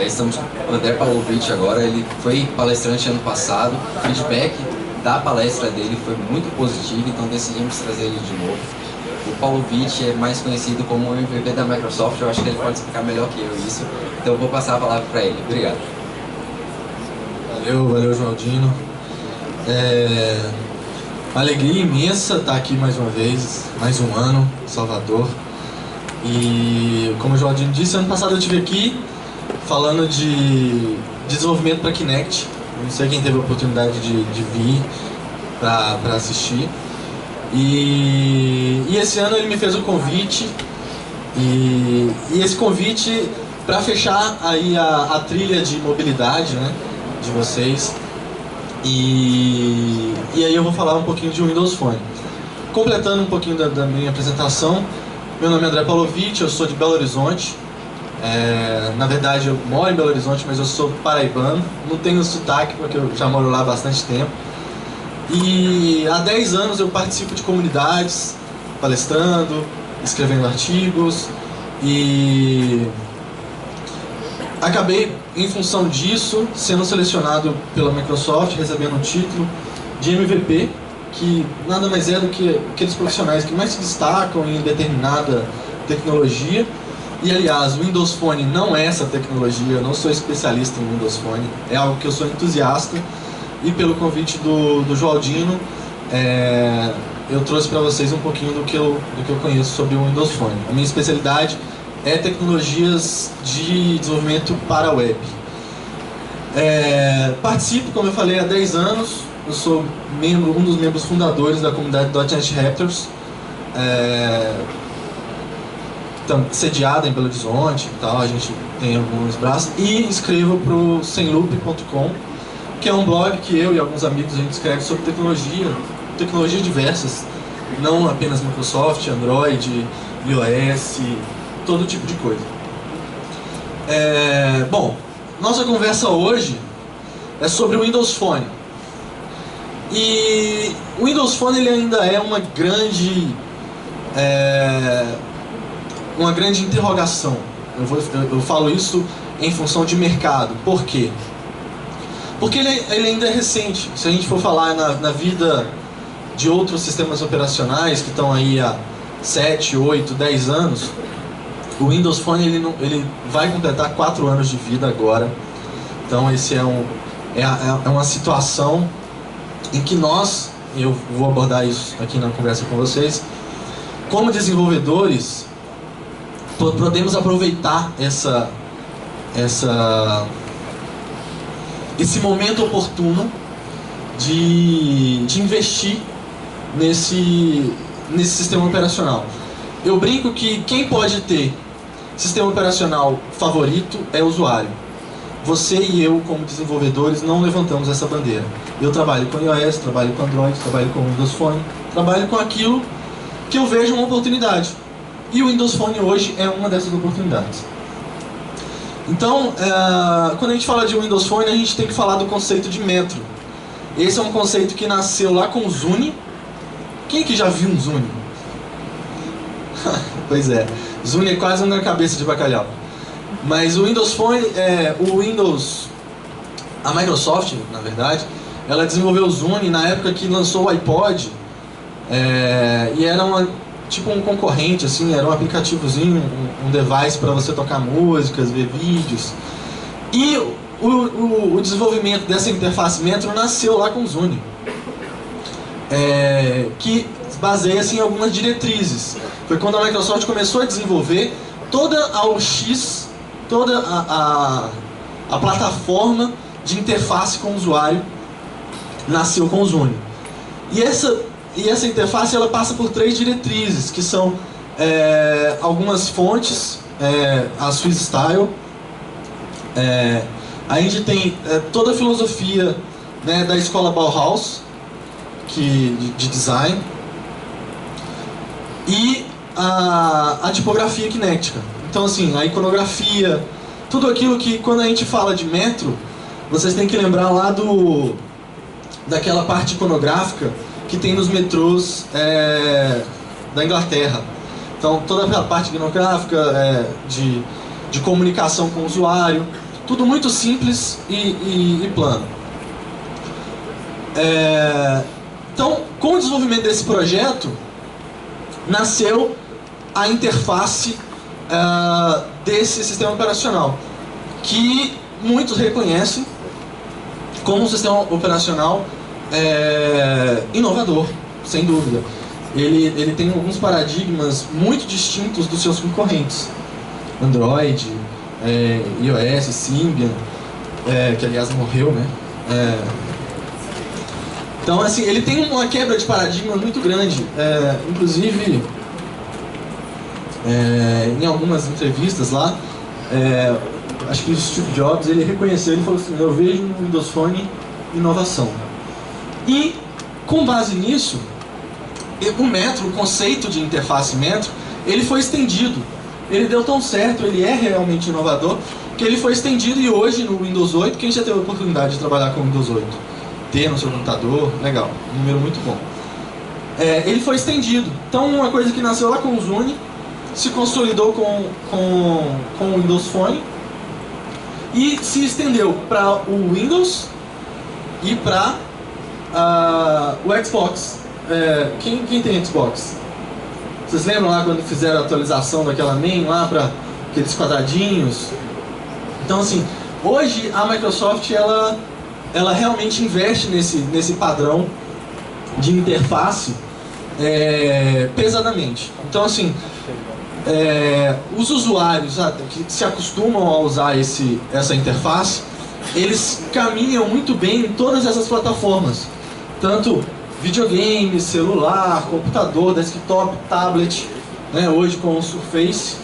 Estamos com o André Pavlovich agora, ele foi palestrante ano passado, o feedback da palestra dele foi muito positivo, então decidimos trazer ele de novo. O Pavlovich é mais conhecido como o MVP da Microsoft, eu acho que ele pode explicar melhor que eu isso, então eu vou passar a palavra para ele. Obrigado. Valeu, Joaldino. Uma alegria imensa estar aqui mais uma vez, mais um ano, em Salvador. E como o Joaldino disse, ano passado eu estive aqui falando de desenvolvimento para Kinect. Não sei quem teve a oportunidade de vir para assistir. E esse ano ele me fez um convite. E esse convite para fechar aí a trilha de mobilidade, né, de vocês. E aí eu vou falar um pouquinho de Windows Phone. Completando um pouquinho da minha apresentação, meu nome é André Pavlovich, eu sou de Belo Horizonte. Na verdade eu moro em Belo Horizonte, mas eu sou paraibano. Não tenho sotaque porque eu já moro lá há bastante tempo. E há 10 anos eu participo de comunidades, palestrando, escrevendo artigos. E acabei, em função disso, sendo selecionado pela Microsoft, recebendo um título de MVP, que nada mais é do que aqueles profissionais que mais se destacam em determinada tecnologia. E aliás, o Windows Phone não é essa tecnologia, eu não sou especialista em Windows Phone, é algo que eu sou entusiasta. E pelo convite do Joaldino, eu trouxe para vocês um pouquinho do que eu conheço sobre o Windows Phone. A minha especialidade é tecnologias de desenvolvimento para a web. Participo, como eu falei, há 10 anos. Eu sou um dos membros fundadores da comunidade .NET Raptors, sediada em Belo Horizonte e tal, a gente tem alguns braços. E escrevo para o semloop.com, que é um blog que eu e alguns amigos a gente escreve sobre tecnologias diversas, não apenas Microsoft, Android, iOS, todo tipo de coisa. Bom, nossa conversa hoje é sobre o Windows Phone. E o Windows Phone ele ainda é uma grande interrogação. Eu falo isso em função de mercado. Por quê? Porque ele ainda é recente. Se a gente for falar na vida de outros sistemas operacionais que estão aí há 7, 8, 10 anos, o Windows Phone ele vai completar 4 anos de vida agora. Então esse é uma situação em que eu vou abordar isso aqui na conversa com vocês, como desenvolvedores, podemos aproveitar esse momento oportuno de investir nesse sistema operacional. Eu brinco que quem pode ter sistema operacional favorito é o usuário. Você e eu, como desenvolvedores, não levantamos essa bandeira. Eu trabalho com iOS, trabalho com Android, trabalho com Windows Phone, trabalho com aquilo que eu vejo uma oportunidade. E o Windows Phone hoje é uma dessas oportunidades. Então, quando a gente fala de Windows Phone, a gente tem que falar do conceito de metro. Esse é um conceito que nasceu lá com o Zune. Quem que já viu um Zune? Pois é, Zune é quase uma cabeça de bacalhau. Mas o Windows Phone, a Microsoft, na verdade, ela desenvolveu o Zune na época que lançou o iPod, e era tipo um concorrente, assim, era um aplicativozinho, um device para você tocar músicas, ver vídeos. E o desenvolvimento dessa interface Metro nasceu lá com o Zune, que baseia-se em algumas diretrizes. Foi quando a Microsoft começou a desenvolver toda a UX, toda a plataforma de interface com o usuário nasceu com o Zune. E essa interface ela passa por 3 diretrizes, que são algumas fontes, a Swiss Style. A gente tem toda a filosofia, né, da escola Bauhaus, de design, e a tipografia Kinectica. Então assim, a iconografia, tudo aquilo que quando a gente fala de metro, vocês têm que lembrar lá daquela parte iconográfica que tem nos metrôs da Inglaterra. Então toda a parte iconográfica de comunicação com o usuário, Tudo muito simples e plano. Então, com o desenvolvimento desse projeto, nasceu a interface desse sistema operacional, que muitos reconhecem como um sistema operacional inovador, sem dúvida. Ele tem alguns paradigmas muito distintos dos seus concorrentes. Android, iOS, Symbian, que aliás morreu, né? Então, assim, ele tem uma quebra de paradigma muito grande. Inclusive, em algumas entrevistas lá, acho que o Steve Jobs, ele reconheceu, ele falou assim: eu vejo no Windows Phone inovação. E, com base nisso, o conceito de interface Metro, ele foi estendido. Ele deu tão certo, ele é realmente inovador, que ele foi estendido, e hoje no Windows 8, quem já teve a oportunidade de trabalhar com o Windows 8? Ter no seu computador, legal, um número muito bom. Ele foi estendido. Então, uma coisa que nasceu lá com o Zune, se consolidou com o Windows Phone, e se estendeu para o Windows e para o Xbox. Quem tem Xbox? Vocês lembram lá quando fizeram a atualização daquela main lá para aqueles quadradinhos? Então, assim, hoje a Microsoft ela realmente investe nesse padrão de interface pesadamente. Então, assim, os usuários que se acostumam a usar essa interface, eles caminham muito bem em todas essas plataformas, tanto videogame, celular, computador, desktop, tablet, né? Hoje com o Surface,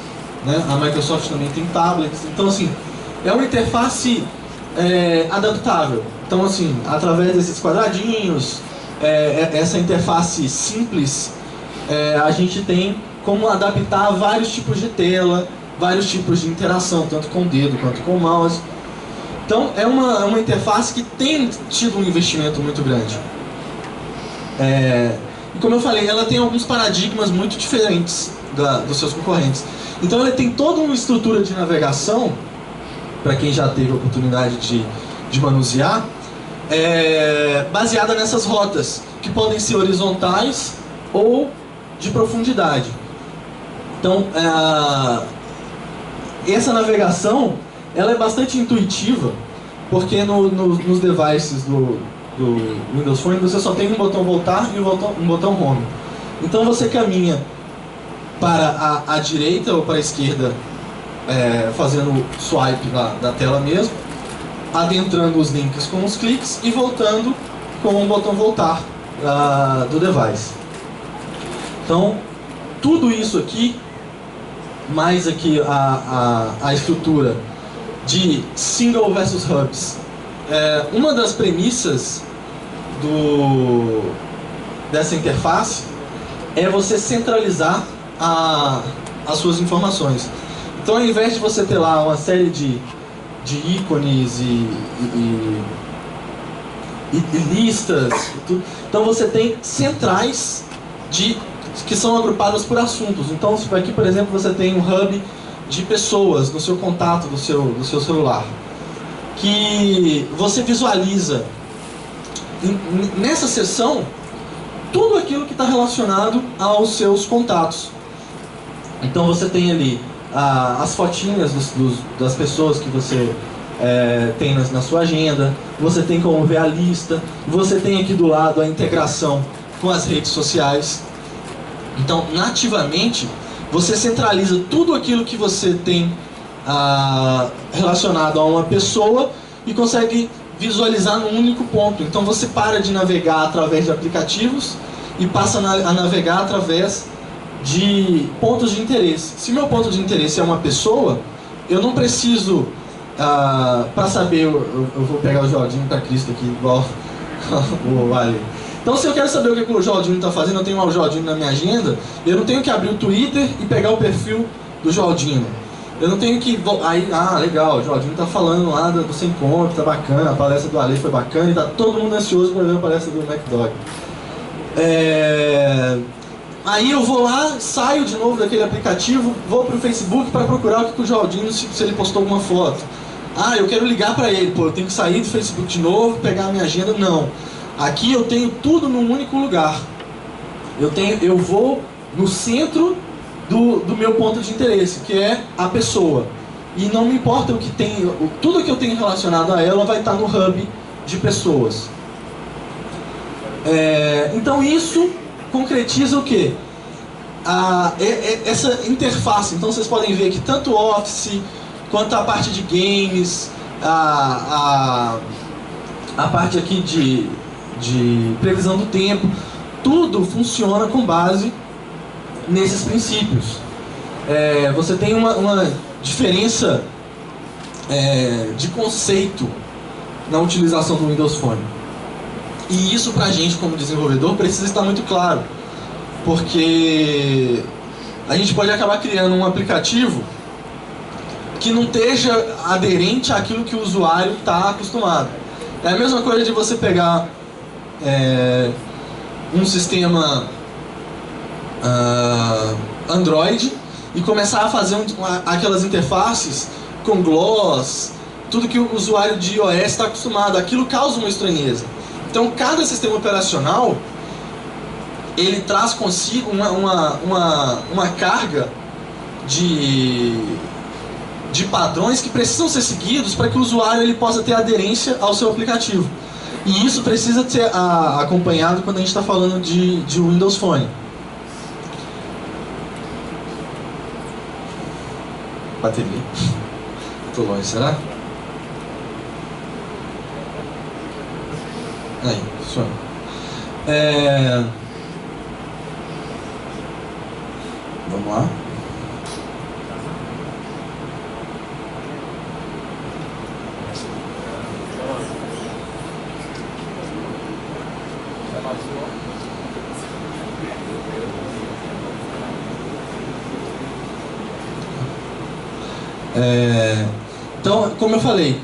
né? A Microsoft também tem tablets. Então, assim, é uma interface adaptável. Então, assim, através desses quadradinhos, essa interface simples, a gente tem como adaptar vários tipos de tela, vários tipos de interação, tanto com o dedo quanto com o mouse. Então, é uma interface que tem tido um investimento muito grande. E como eu falei, ela tem alguns paradigmas muito diferentes dos seus concorrentes. Então, ela tem toda uma estrutura de navegação, para quem já teve a oportunidade de manusear, baseada nessas rotas, que podem ser horizontais ou de profundidade. Então, essa navegação, ela é bastante intuitiva, porque nos devices do Windows Phone você só tem um botão voltar e um botão home. Então você caminha para a direita ou para a esquerda, fazendo swipe da tela mesmo, adentrando os links com os cliques e voltando com o botão voltar do device. Então, tudo isso aqui, mais aqui a estrutura de single versus hubs. Uma das premissas dessa interface é você centralizar as suas informações. Então, ao invés de você ter lá uma série de ícones e listas, então você tem centrais que são agrupadas por assuntos. Então, aqui, por exemplo, você tem um hub de pessoas no seu contato do seu celular, que você visualiza nessa seção tudo aquilo que está relacionado aos seus contatos. Então você tem ali as fotinhas das pessoas que você tem na sua agenda, você tem como ver a lista, você tem aqui do lado a integração com as redes sociais. Então, nativamente, você centraliza tudo aquilo que você tem relacionado a uma pessoa e consegue visualizar num único ponto. Então você para de navegar através de aplicativos e passa a navegar através de pontos de interesse. Se meu ponto de interesse é uma pessoa, eu não preciso, para saber, eu vou pegar o Jordinho para Cristo aqui, igual o Ali. Então, se eu quero saber o que o Jordinho está fazendo, eu tenho o Jordinho na minha agenda, eu não tenho que abrir o Twitter e pegar o perfil do Jordinho. Eu não tenho que... legal, o Jordinho está falando lá do Sem Compre, tá bacana, a palestra do Ale foi bacana e tá todo mundo ansioso para ver a palestra do MacDog. Aí eu vou lá, saio de novo daquele aplicativo, vou para o Facebook para procurar o que o Jordinho, se ele postou alguma foto. Ah, eu quero ligar para ele, pô, eu tenho que sair do Facebook de novo, pegar a minha agenda. Não. Aqui eu tenho tudo num único lugar. Eu vou no centro do meu ponto de interesse, que é a pessoa. E não me importa o que tem, tudo que eu tenho relacionado a ela vai estar no hub de pessoas. Então isso concretiza o quê? Essa interface. Então vocês podem ver que tanto o Office, quanto a parte de games, a parte aqui de previsão do tempo, tudo funciona com base nesses princípios. Você tem uma diferença de conceito na utilização do Windows Phone. E isso pra gente como desenvolvedor precisa estar muito claro, porque a gente pode acabar criando um aplicativo que não esteja aderente àquilo que o usuário está acostumado. É a mesma coisa de você pegar um sistema Android e começar a fazer aquelas interfaces com gloss, tudo que o usuário de iOS está acostumado. Aquilo causa uma estranheza. Então cada sistema operacional ele traz consigo uma carga de padrões que precisam ser seguidos para que o usuário ele possa ter aderência ao seu aplicativo. E isso precisa ser acompanhado quando a gente está falando de Windows Phone. Bateria. Estou longe, será? Aí, funciona. Vamos lá. Então, como eu falei,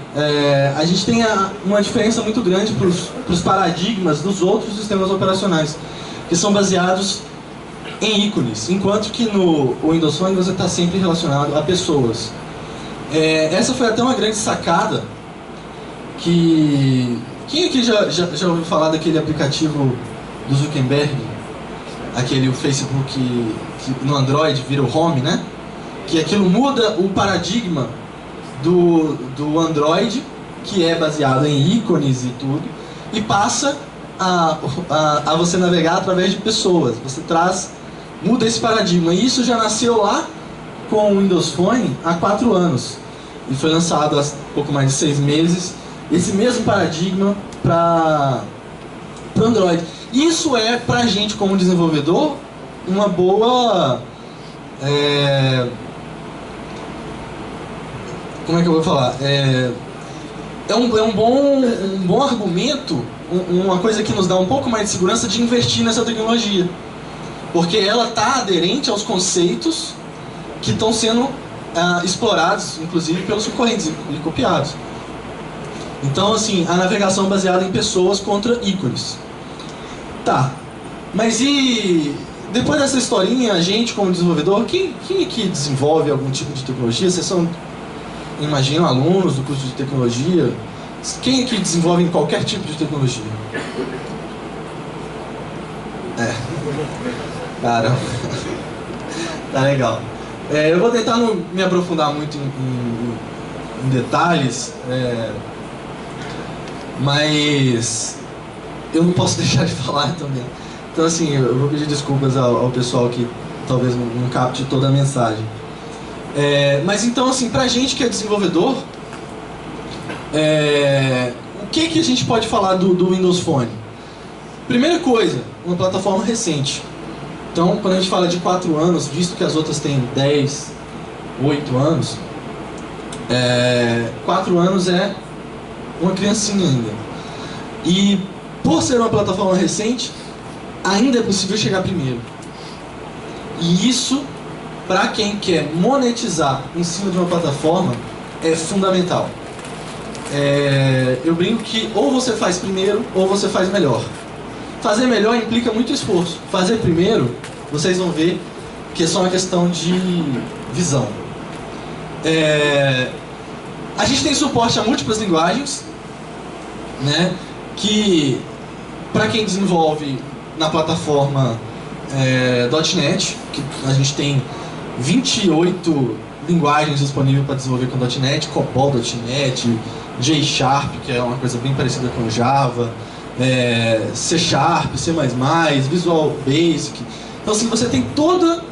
a gente tem uma diferença muito grande para os paradigmas dos outros sistemas operacionais, que são baseados em ícones, enquanto que no Windows Phone você está sempre relacionado a pessoas. Essa foi até uma grande sacada que... Quem aqui já ouviu falar daquele aplicativo do Zuckerberg? Aquele, o Facebook, que no Android vira o Home, né? Que aquilo muda o paradigma do Android, que é baseado em ícones e tudo, e passa a você navegar através de pessoas. Você muda esse paradigma. E isso já nasceu lá com o Windows Phone há 4 anos. E foi lançado há pouco mais de 6 meses, esse mesmo paradigma para o Android. Isso é, pra gente como desenvolvedor, uma boa... como é que eu vou falar? Um bom argumento, uma coisa que nos dá um pouco mais de segurança de investir nessa tecnologia. Porque ela está aderente aos conceitos que estão sendo explorados, inclusive pelos concorrentes e copiados. Então, assim, a navegação baseada em pessoas contra ícones. Tá, mas e... Depois dessa historinha, a gente como desenvolvedor, quem aqui desenvolve algum tipo de tecnologia? Vocês são... Imagino alunos do curso de tecnologia. Quem aqui desenvolve qualquer tipo de tecnologia? Caramba. Tá legal. Eu vou tentar não me aprofundar muito em detalhes, mas eu não posso deixar de falar também. Então assim, eu vou pedir desculpas ao pessoal que talvez não capte toda a mensagem. Mas então, assim, pra gente que é desenvolvedor, o que a gente pode falar do Windows Phone? Primeira coisa, uma plataforma recente. Então, quando a gente fala de 4 anos, visto que as outras têm 10, 8 anos, 4 anos é uma criancinha ainda. E por ser uma plataforma recente, ainda é possível chegar primeiro. E isso, para quem quer monetizar em cima de uma plataforma, é fundamental. Eu brinco que ou você faz primeiro ou você faz melhor. Fazer melhor implica muito esforço. Fazer primeiro, vocês vão ver que é só uma questão de visão. A gente tem suporte a múltiplas linguagens, né? Que, para quem desenvolve na plataforma .NET, que a gente tem 28 linguagens disponíveis para desenvolver com .NET, COBOL.NET, J#, que é uma coisa bem parecida com Java, C#, C++, Visual Basic. Então, assim, você tem toda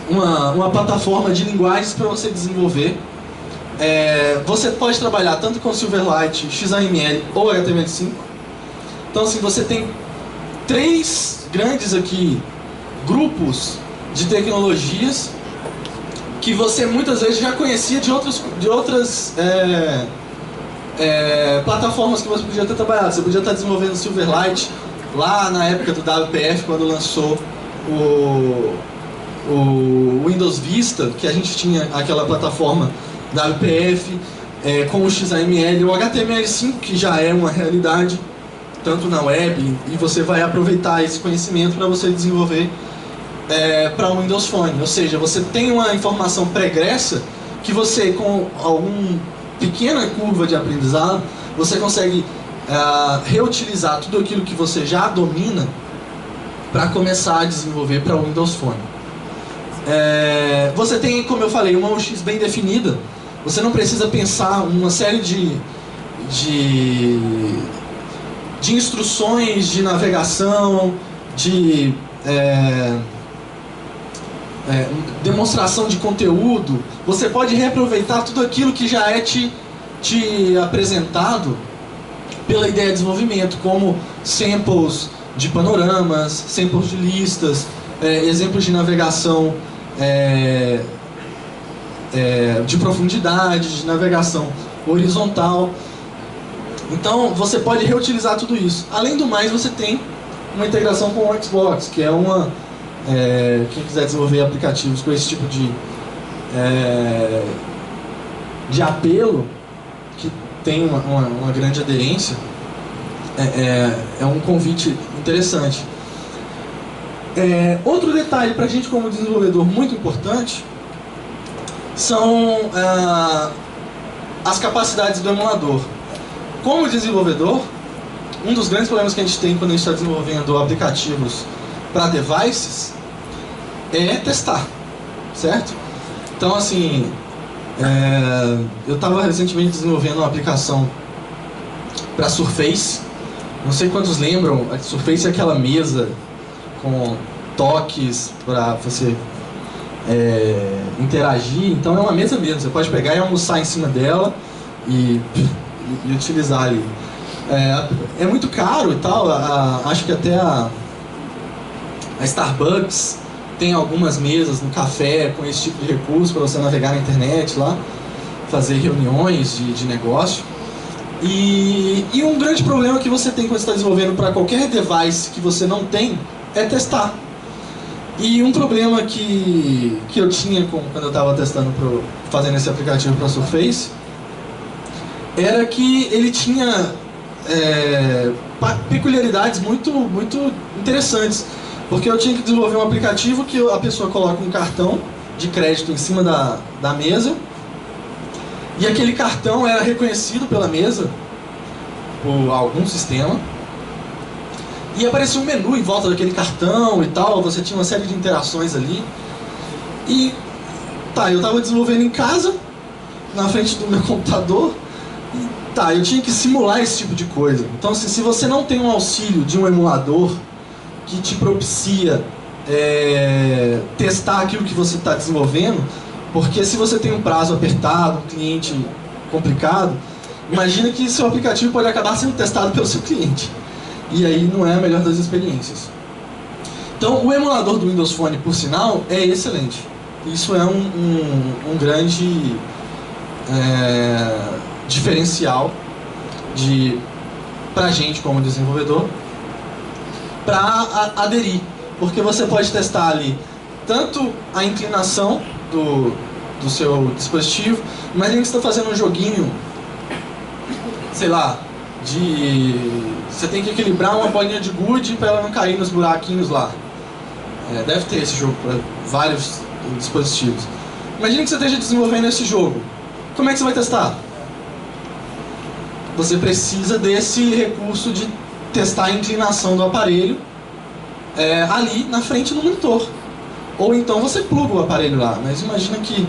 uma plataforma de linguagens para você desenvolver. Você pode trabalhar tanto com Silverlight, XAML ou HTML5. Então, assim, você tem 3 grandes aqui grupos de tecnologias que você muitas vezes já conhecia de outras plataformas que você podia ter trabalhado. Você podia estar desenvolvendo Silverlight lá na época do WPF, quando lançou o Windows Vista, que a gente tinha aquela plataforma WPF com o XAML, o HTML5, que já é uma realidade tanto na web, e você vai aproveitar esse conhecimento para você desenvolver para o Windows Phone. Ou seja, você tem uma informação pregressa que você, com alguma pequena curva de aprendizado, você consegue reutilizar tudo aquilo que você já domina para começar a desenvolver para o Windows Phone. Você tem, como eu falei, uma UX bem definida. Você não precisa pensar uma série de instruções de navegação, de demonstração de conteúdo. Você pode reaproveitar tudo aquilo que já é te apresentado pela ideia de desenvolvimento, como samples de panoramas, samples de listas, exemplos de navegação de profundidade, de navegação horizontal. Então você pode reutilizar tudo isso. Além do mais, você tem uma integração com o Xbox, que é quem quiser desenvolver aplicativos com esse tipo de apelo, que tem uma grande aderência, é um convite interessante. Outro detalhe para a gente como desenvolvedor muito importante são as capacidades do emulador. Como desenvolvedor, um dos grandes problemas que a gente tem quando a gente está desenvolvendo aplicativos para devices é testar, certo? Então, assim, eu estava recentemente desenvolvendo uma aplicação para Surface. Não sei quantos lembram, a Surface é aquela mesa com toques para você interagir. Então é uma mesa mesmo, você pode pegar e almoçar em cima dela e utilizar ali. É muito caro e tal, acho que até a Starbucks tem algumas mesas no café com esse tipo de recurso para você navegar na internet lá, fazer reuniões de negócio. E um grande problema que você tem quando você está desenvolvendo para qualquer device que você não tem é testar. E um problema que eu tinha quando eu estava testando, fazendo esse aplicativo para Surface, era que ele tinha peculiaridades muito interessantes. Porque eu tinha que desenvolver um aplicativo que a pessoa coloca um cartão de crédito em cima da mesa, e aquele cartão era reconhecido pela mesa por algum sistema, e aparecia um menu em volta daquele cartão e tal, você tinha uma série de interações ali. E eu estava desenvolvendo em casa, na frente do meu computador, e eu tinha que simular esse tipo de coisa. Então, assim, se você não tem um auxílio de um emulador que te propicia testar aquilo que você está desenvolvendo, porque se você tem um prazo apertado, um cliente complicado, imagina que seu aplicativo pode acabar sendo testado pelo seu cliente. E aí não é a melhor das experiências. Então o emulador do Windows Phone, por sinal, é excelente. Isso é um grande diferencial pra gente como desenvolvedor, para aderir, porque você pode testar ali tanto a inclinação do seu dispositivo. Imagina que você está fazendo um joguinho, sei lá, você tem que equilibrar uma bolinha de gude para ela não cair nos buraquinhos lá. Deve ter esse jogo para vários dispositivos. Imagina que você esteja desenvolvendo esse jogo. Como é que você vai testar? Você precisa desse recurso de testar a inclinação do aparelho ali na frente do monitor. Ou então você pluga o aparelho lá. Mas imagina que,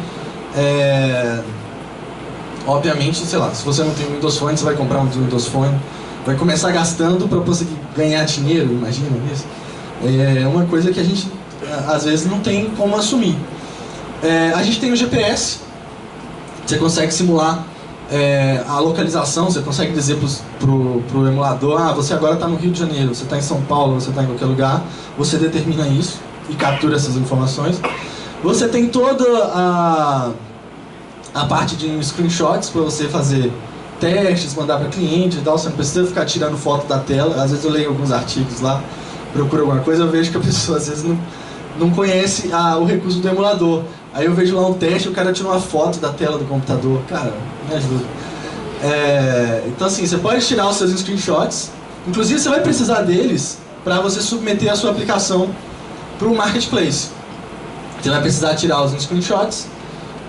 obviamente, sei lá, se você não tem um Windows Phone, você vai comprar um Windows Phone, vai começar gastando para conseguir ganhar dinheiro, imagina isso. É uma coisa que a gente, às vezes, não tem como assumir. A gente tem o GPS, você consegue simular a localização, você consegue dizer pro emulador, você agora está no Rio de Janeiro, você está em São Paulo, você está em qualquer lugar, você determina isso e captura essas informações. Você tem toda a parte de screenshots para você fazer testes, mandar para cliente e tal, você não precisa ficar tirando foto da tela. Às vezes eu leio alguns artigos lá, procuro alguma coisa, eu vejo que a pessoa às vezes não conhece o recurso do emulador. Aí eu vejo lá um teste, o cara tira uma foto da tela do computador. Cara, me ajuda. Então assim, você pode tirar os seus screenshots. Inclusive você vai precisar deles para você submeter a sua aplicação para o Marketplace. Você vai precisar tirar os screenshots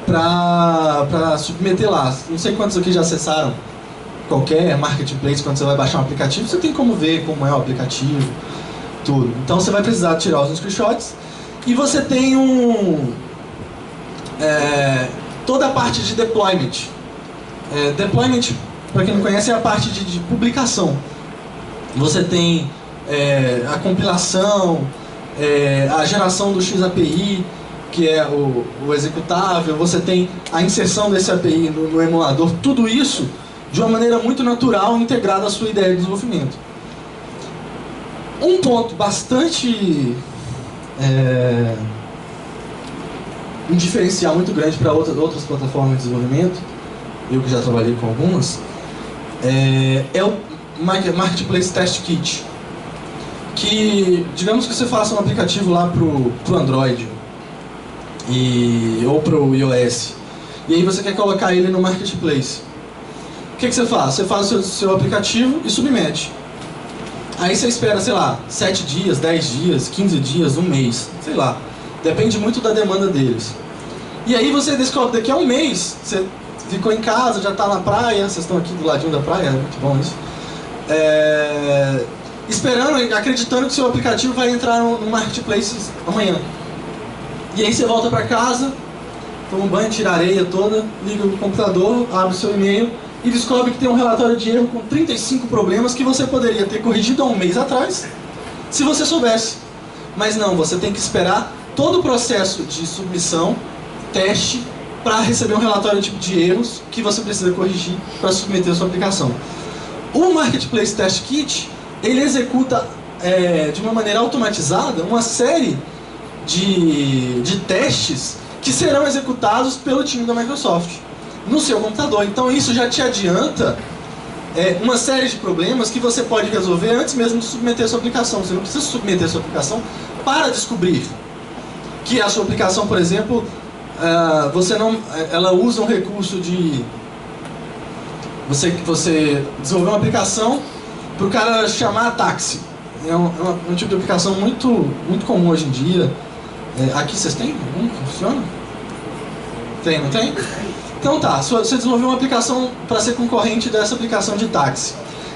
para submeter lá. Não sei quantos aqui já acessaram qualquer Marketplace. Quando você vai baixar um aplicativo, você tem como ver como é o aplicativo, tudo. Então você vai precisar tirar os screenshots. E você tem toda a parte de deployment. Deployment, para quem não conhece, é a parte de publicação. Você tem a compilação, a geração do XAPI, que é o executável, você tem a inserção desse API no emulador, tudo isso de uma maneira muito natural, integrada à sua ideia de desenvolvimento. Um ponto bastante um diferencial muito grande para outras plataformas de desenvolvimento, eu que já trabalhei com algumas, é o Marketplace Test Kit, que, digamos que você faça um aplicativo lá pro Android ou pro iOS, e aí você quer colocar ele no Marketplace. O que você faz? Você faz o seu aplicativo e submete. Aí você espera, sei lá, 7 dias, 10 dias, 15 dias, um mês, sei lá. Depende muito da demanda deles. E aí você descobre daqui a um mês, você ficou em casa, já está na praia, vocês estão aqui do ladinho da praia, é muito bom isso. Esperando, acreditando que o seu aplicativo vai entrar no Marketplace amanhã. E aí você volta para casa, toma um banho, tira a areia toda, liga o computador, abre o seu e-mail e descobre que tem um relatório de erro com 35 problemas que você poderia ter corrigido há um mês atrás, se você soubesse. Mas não, você tem que esperar todo o processo de submissão, teste, para receber um relatório tipo de erros que você precisa corrigir para submeter a sua aplicação. O Marketplace Test Kit, ele executa de uma maneira automatizada uma série de testes que serão executados pelo time da Microsoft no seu computador. Então isso já te adianta uma série de problemas que você pode resolver antes mesmo de submeter a sua aplicação. Você não precisa submeter a sua aplicação para descobrir que a sua aplicação, por exemplo, ela usa um recurso de você desenvolver uma aplicação para o cara chamar táxi. É um tipo de aplicação muito comum hoje em dia. Aqui vocês têm? Funciona? Tem, não tem? Então tá, você desenvolveu uma aplicação para ser concorrente dessa aplicação de táxi.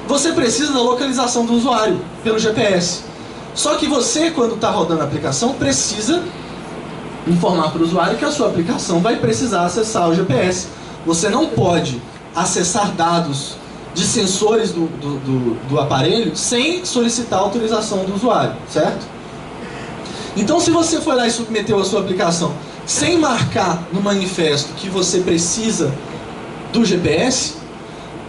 Você precisa da localização do usuário pelo GPS. Só que você, quando está rodando a aplicação, precisa informar para o usuário que a sua aplicação vai precisar acessar o GPS. Você não pode acessar dados de sensores do aparelho sem solicitar a autorização do usuário, certo? Então, se você for lá e submeteu a sua aplicação sem marcar no manifesto que você precisa do GPS,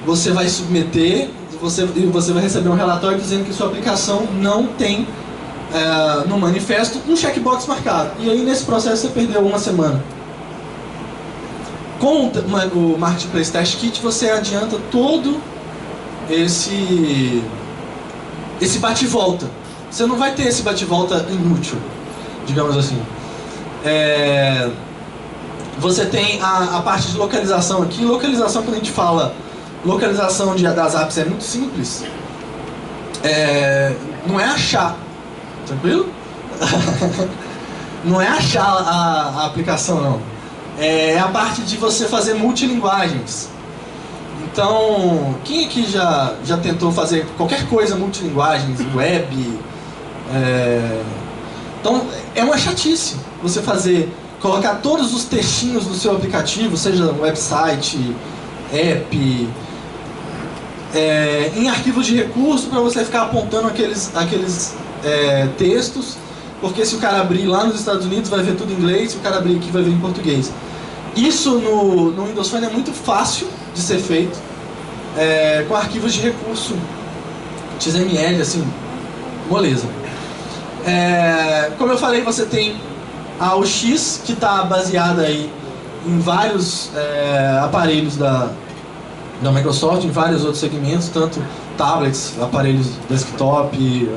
você vai submeter, você vai receber um relatório dizendo que sua aplicação não tem no manifesto um checkbox marcado. E aí, nesse processo, você perdeu uma semana. Com o Marketplace Test Kit, você adianta todo esse bate-volta. Você não vai ter esse bate-volta inútil, digamos assim. Você tem a parte de localização aqui. Localização, quando a gente fala localização das apps, é muito simples. Não é achar, tranquilo? Não é achar a aplicação, não. é a parte de você fazer multilinguagens. Então, quem aqui já tentou fazer qualquer coisa multilinguagens, web? Então, é uma chatice você colocar todos os textinhos do seu aplicativo, seja um website, app, em arquivos de recurso para você ficar apontando aqueles textos, porque se o cara abrir lá nos Estados Unidos vai ver tudo em inglês, se o cara abrir aqui vai ver em português. Isso no Windows Phone é muito fácil de ser feito, com arquivos de recurso XML, assim, moleza. Como eu falei, você tem a UX, que está baseada aí em vários aparelhos da Microsoft, em vários outros segmentos, tanto tablets, aparelhos desktop,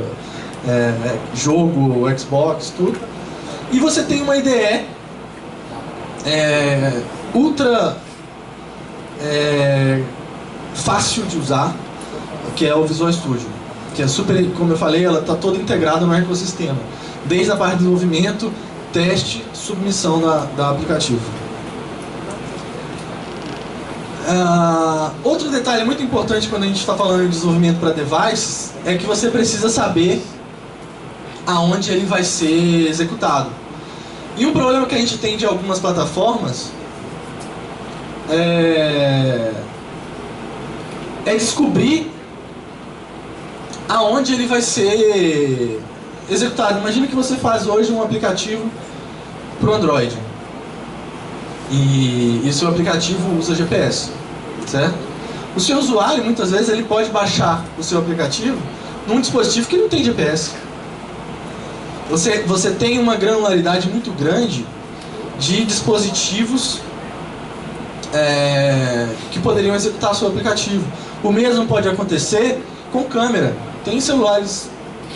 jogo, Xbox, tudo. E você tem uma IDE ultra fácil de usar, que é o Visual Studio, que é super, como eu falei, ela está toda integrada no ecossistema, desde a parte de desenvolvimento, teste, submissão da aplicativo. Outro detalhe muito importante quando a gente está falando de desenvolvimento para devices é que você precisa saber aonde ele vai ser executado. E um problema que a gente tem de algumas plataformas é descobrir aonde ele vai ser executado. Imagina que você faz hoje um aplicativo para o Android e seu aplicativo usa GPS, certo? O seu usuário, muitas vezes, ele pode baixar o seu aplicativo num dispositivo que não tem GPS. Você tem uma granularidade muito grande de dispositivos que poderiam executar seu aplicativo. O mesmo pode acontecer com câmera. Tem celulares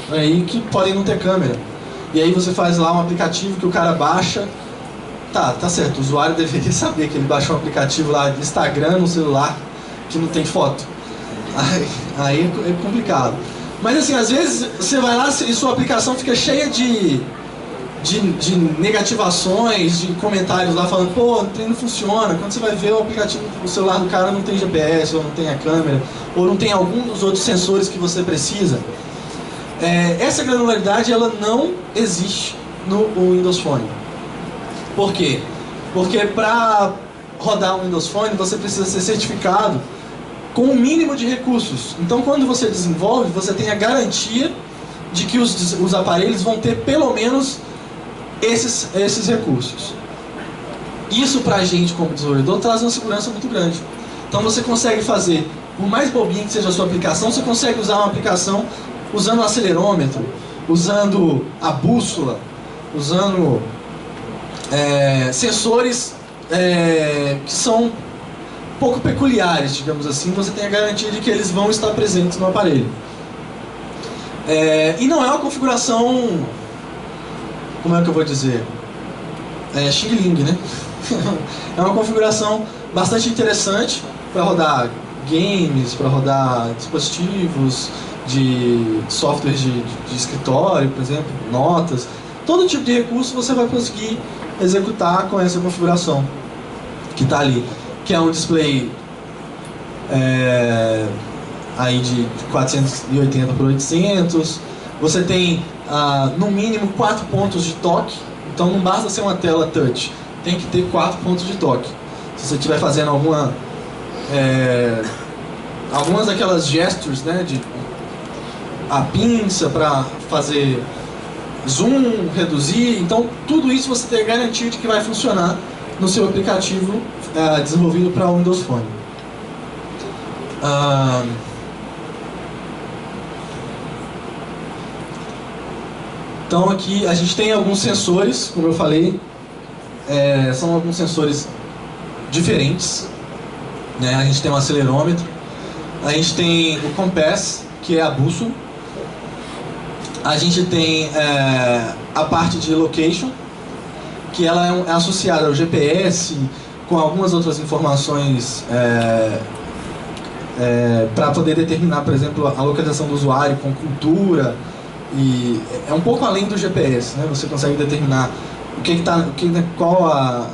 aí que podem não ter câmera. E aí você faz lá um aplicativo que o cara baixa. Tá certo, o usuário deveria saber que ele baixou um aplicativo lá de Instagram no celular que não tem foto. Aí é complicado. Mas assim, às vezes você vai lá e sua aplicação fica cheia de negativações, de comentários lá falando, pô, o trem não funciona. Quando você vai ver o aplicativo, o celular do cara não tem GPS, ou não tem a câmera, ou não tem algum dos outros sensores que você precisa. Essa granularidade, ela não existe no Windows Phone. Por quê? Porque para rodar um Windows Phone, você precisa ser certificado com o mínimo de recursos. Então, quando você desenvolve, você tem a garantia de que os aparelhos vão ter pelo menos esses recursos. Isso pra gente como desenvolvedor traz uma segurança muito grande. Então você consegue fazer, por mais bobinha que seja a sua aplicação, você consegue usar uma aplicação usando o acelerômetro, usando a bússola, usando sensores que são um pouco peculiares, digamos assim. Você tem a garantia de que eles vão estar presentes no aparelho. E não é uma configuração, como é que eu vou dizer, Xing Ling, né? É uma configuração bastante interessante para rodar games, para rodar dispositivos de softwares de escritório, por exemplo, notas. Todo tipo de recurso você vai conseguir executar com essa configuração que está ali, que é um display aí de 480 por 800. Você tem no mínimo 4 pontos de toque, então não basta ser uma tela touch, tem que ter 4 pontos de toque. Se você estiver fazendo algumas daquelas gestures, né, de a pinça para fazer zoom, reduzir, então tudo isso você tem a garantia de que vai funcionar no seu aplicativo desenvolvido para o Windows Phone. Então aqui a gente tem alguns sensores, como eu falei, são alguns sensores diferentes, né? A gente tem um acelerômetro, a gente tem o compass, que é a bússola, a gente tem a parte de location, que ela é associada ao GPS, com algumas outras informações para poder determinar, por exemplo, a localização do usuário com cultura, e é um pouco além do GPS, né? Você consegue determinar qual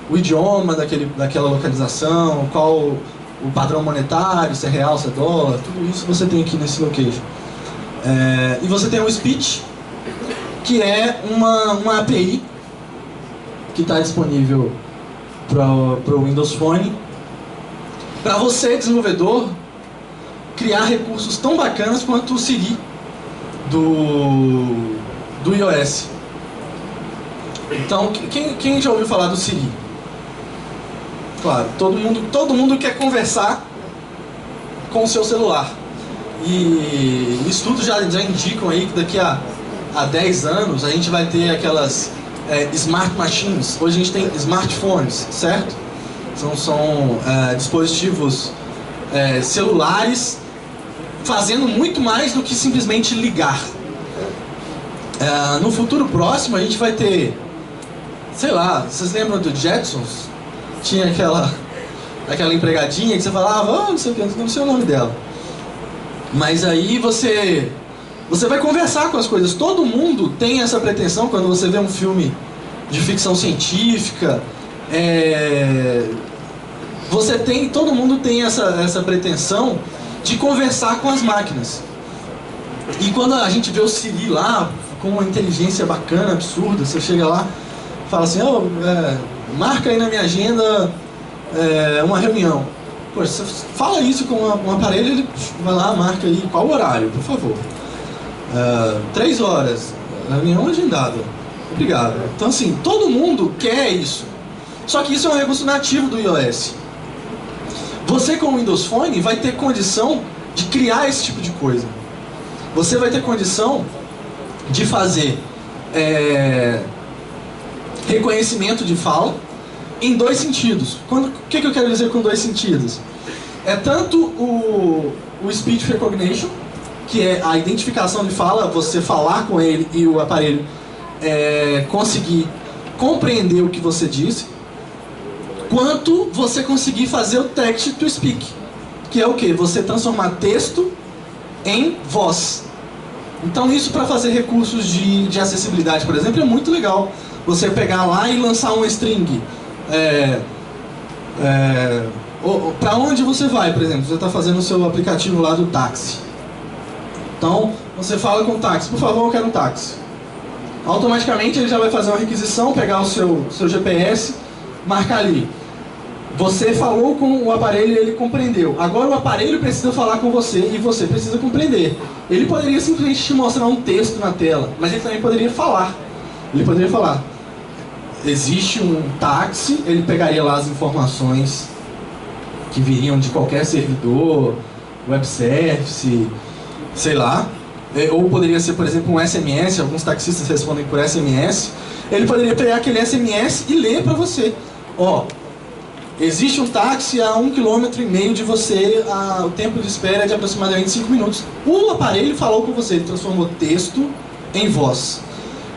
o idioma daquela localização, qual o padrão monetário, se é real, se é dólar, tudo isso você tem aqui nesse location. E você tem o Speech, que é uma API que está disponível para o Windows Phone, para você, desenvolvedor, criar recursos tão bacanas quanto o Siri do iOS. Então, quem já ouviu falar do Siri? Claro, todo mundo quer conversar com o seu celular. E estudos já indicam aí que daqui a 10 anos a gente vai ter aquelas smart machines. Hoje a gente tem smartphones, certo? São dispositivos celulares fazendo muito mais do que simplesmente ligar. No futuro próximo a gente vai ter, sei lá, vocês lembram do Jetsons? Tinha aquela empregadinha que você falava, não sei o nome dela. Mas aí você vai conversar com as coisas. Todo mundo tem essa pretensão quando você vê um filme de ficção científica. Todo mundo tem essa pretensão de conversar com as máquinas. E quando a gente vê o Siri lá, com uma inteligência bacana, absurda, você chega lá e fala assim, marca aí na minha agenda uma reunião. Poxa, você fala isso com um aparelho, ele vai lá, marca aí, qual o horário, por favor. 3 horas, reunião agendada. Obrigado. Então assim, todo mundo quer isso. Só que isso é um recurso nativo do iOS. Você com o Windows Phone vai ter condição de criar esse tipo de coisa. Você vai ter condição de fazer reconhecimento de fala em 2 sentidos. O que eu quero dizer com 2 sentidos? É tanto o Speech Recognition, que é a identificação de fala, você falar com ele e o aparelho conseguir compreender o que você disse, quanto você conseguir fazer o text to speak, que é o que? Você transformar texto em voz. Então isso para fazer recursos de acessibilidade, por exemplo, é muito legal. Você pegar lá e lançar uma string. Para onde você vai, por exemplo? Você está fazendo o seu aplicativo lá do táxi. Então você fala com o táxi, por favor, eu quero um táxi. Automaticamente ele já vai fazer uma requisição, pegar o seu GPS, marcar ali. Você falou com o aparelho e ele compreendeu. Agora o aparelho precisa falar com você e você precisa compreender. Ele poderia simplesmente te mostrar um texto na tela, mas ele também poderia falar. Ele poderia falar, existe um táxi, ele pegaria lá as informações que viriam de qualquer servidor, web service, sei lá. Ou poderia ser, por exemplo, um SMS, alguns taxistas respondem por SMS. Ele poderia pegar aquele SMS e ler para você. Existe um táxi a 1,5 km de você, o tempo de espera é de aproximadamente 5 minutos. O aparelho falou com você, ele transformou texto em voz.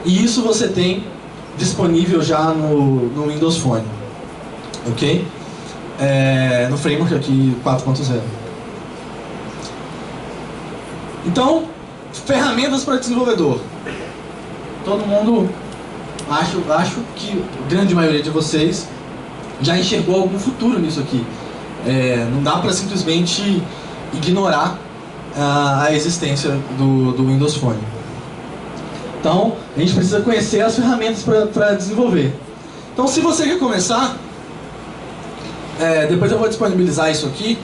E isso você tem disponível já no Windows Phone. Ok? No framework aqui 4.0. Então, ferramentas para desenvolvedor. Todo mundo, acho que a grande maioria de vocês já enxergou algum futuro nisso aqui. Não dá para simplesmente ignorar a existência do Windows Phone. Então, a gente precisa conhecer as ferramentas para desenvolver. Então, se você quer começar, depois eu vou disponibilizar isso aqui.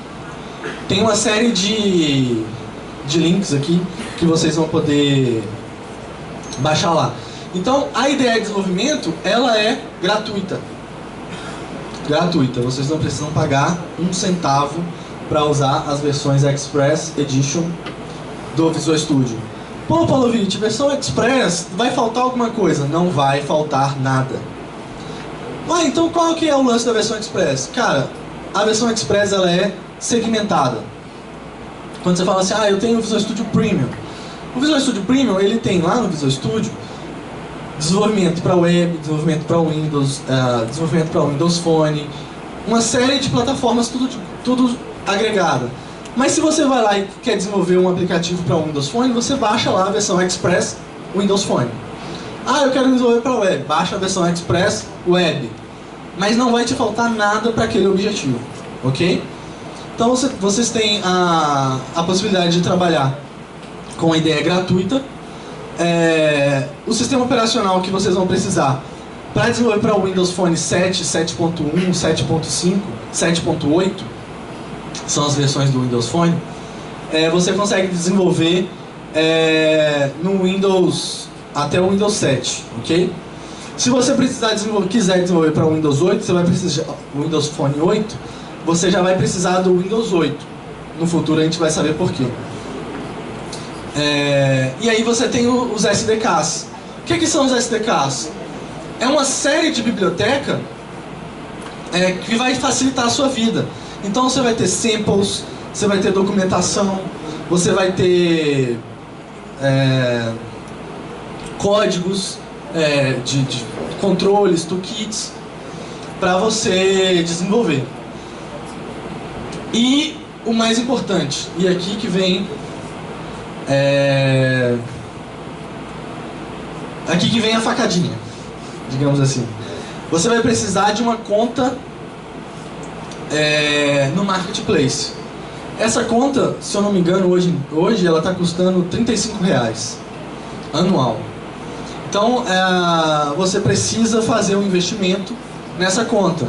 Tem uma série de links aqui que vocês vão poder baixar lá. Então, a ideia de desenvolvimento, ela é gratuita. Vocês não precisam pagar 1 centavo para usar as versões Express Edition do Visual Studio. Pô, Paulovitch, versão Express, vai faltar alguma coisa? Não vai faltar nada. Então qual que é o lance da versão Express? Cara, a versão Express ela é segmentada. Quando você fala assim, eu tenho o Visual Studio Premium. O Visual Studio Premium, ele tem lá no Visual Studio desenvolvimento para web, desenvolvimento para Windows, desenvolvimento para Windows Phone, uma série de plataformas, tudo agregado. Mas se você vai lá e quer desenvolver um aplicativo para Windows Phone, você baixa lá a versão Express Windows Phone. Eu quero desenvolver para web, baixa a versão Express Web. mas não vai te faltar nada para aquele objetivo, ok? Então vocês têm a possibilidade de trabalhar com a ideia gratuita. O sistema operacional que vocês vão precisar para desenvolver para o Windows Phone 7, 7.1, 7.5, 7.8, são as versões do Windows Phone, você consegue desenvolver no Windows até o Windows 7, ok? Se você quiser desenvolver para o Windows 8, você vai precisar o Windows Phone 8, você já vai precisar do Windows 8. No futuro a gente vai saber por quê. E aí você tem os SDKs. O que são os SDKs? É uma série de biblioteca que vai facilitar a sua vida. Então você vai ter samples, você vai ter documentação, você vai ter códigos de controles, toolkits para você desenvolver. E o mais importante, e aqui que vem a facadinha, digamos assim. Você vai precisar de uma conta no Marketplace. Essa conta, se eu não me engano, hoje ela está custando R$35 anual. Então você precisa fazer um investimento nessa conta.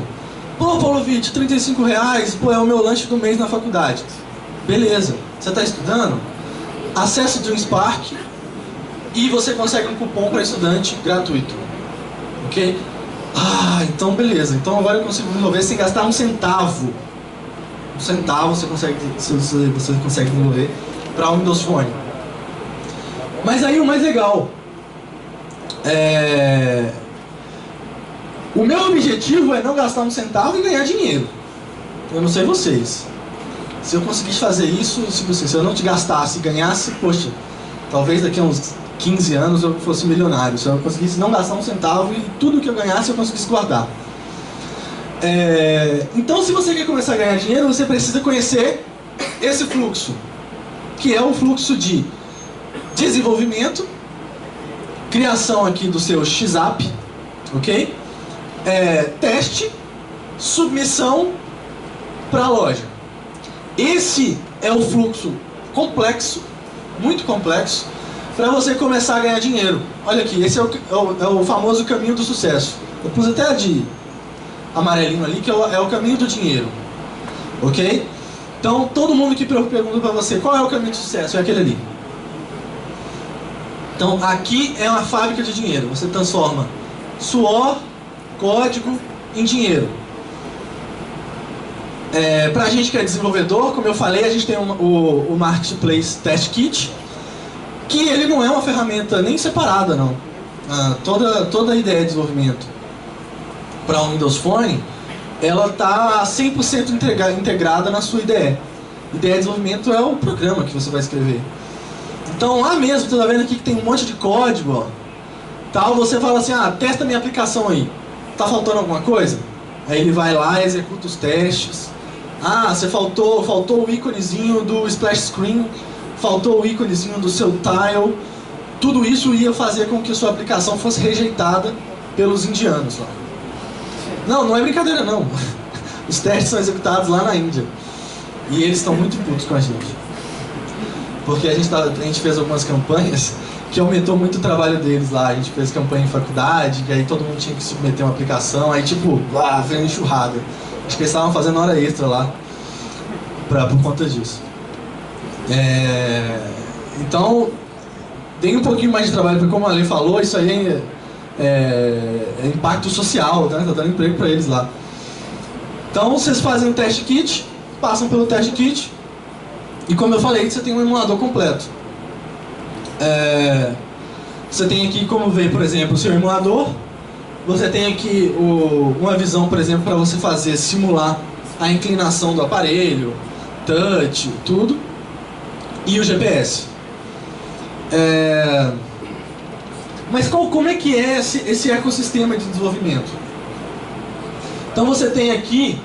Pô, Paulo Vitti, R$35, pô, é o meu lanche do mês na faculdade. Beleza, você está estudando? Acesse o DreamSpark e você consegue um cupom para estudante gratuito, ok? Então beleza, então agora eu consigo desenvolver sem gastar um centavo. Um centavo você consegue desenvolver para o Windows Phone. Mas aí o mais legal, o meu objetivo é não gastar um centavo e ganhar dinheiro. Eu não sei vocês. Se eu conseguisse fazer isso, se eu não te gastasse e ganhasse, poxa, talvez daqui a uns 15 anos eu fosse milionário. Se eu conseguisse não gastar um centavo e tudo que eu ganhasse eu conseguisse guardar. Então, se você quer começar a ganhar dinheiro, você precisa conhecer esse fluxo, que é o fluxo de desenvolvimento, criação aqui do seu XApp, ok? Teste, submissão para a loja. Esse é o fluxo complexo, muito complexo, para você começar a ganhar dinheiro. Olha aqui, esse é o famoso caminho do sucesso. Eu pus até a de amarelinho ali, que é o caminho do dinheiro, ok? Então, todo mundo que pergunta para você qual é o caminho do sucesso, é aquele ali. Então, aqui é uma fábrica de dinheiro. Você transforma suor, código em dinheiro. Para a gente que é desenvolvedor, como eu falei, a gente tem o Marketplace Test Kit, que ele não é uma ferramenta nem separada, não. Toda a ideia de desenvolvimento para o Windows Phone, ela está 100% integrada na sua IDE. Ideia de desenvolvimento é o programa que você vai escrever. Então lá mesmo, você está vendo aqui que tem um monte de código, ó, tal, você fala assim, testa minha aplicação aí. Tá faltando alguma coisa? Aí ele vai lá e executa os testes. Você faltou o íconezinho do splash screen, faltou o íconezinho do seu tile. Tudo isso ia fazer com que a sua aplicação fosse rejeitada pelos indianos lá. Não é brincadeira não. Os testes são executados lá na Índia. E eles estão muito putos com a gente. Porque a gente fez algumas campanhas que aumentou muito o trabalho deles lá. A gente fez campanha em faculdade, e aí todo mundo tinha que submeter uma aplicação, aí tipo, veio enxurrada. Acho que eles estavam fazendo hora extra lá por conta disso. Então, tem um pouquinho mais de trabalho, porque como a Ale falou, isso aí é impacto social, tá dando emprego para eles lá. Então vocês fazem um teste kit, passam pelo teste kit, e como eu falei, você tem um emulador completo. Você tem aqui como ver, por exemplo, o seu emulador. Você tem aqui uma visão, por exemplo, para você simular a inclinação do aparelho, touch, tudo. E o GPS. Mas como é que é esse ecossistema de desenvolvimento? Então você tem aqui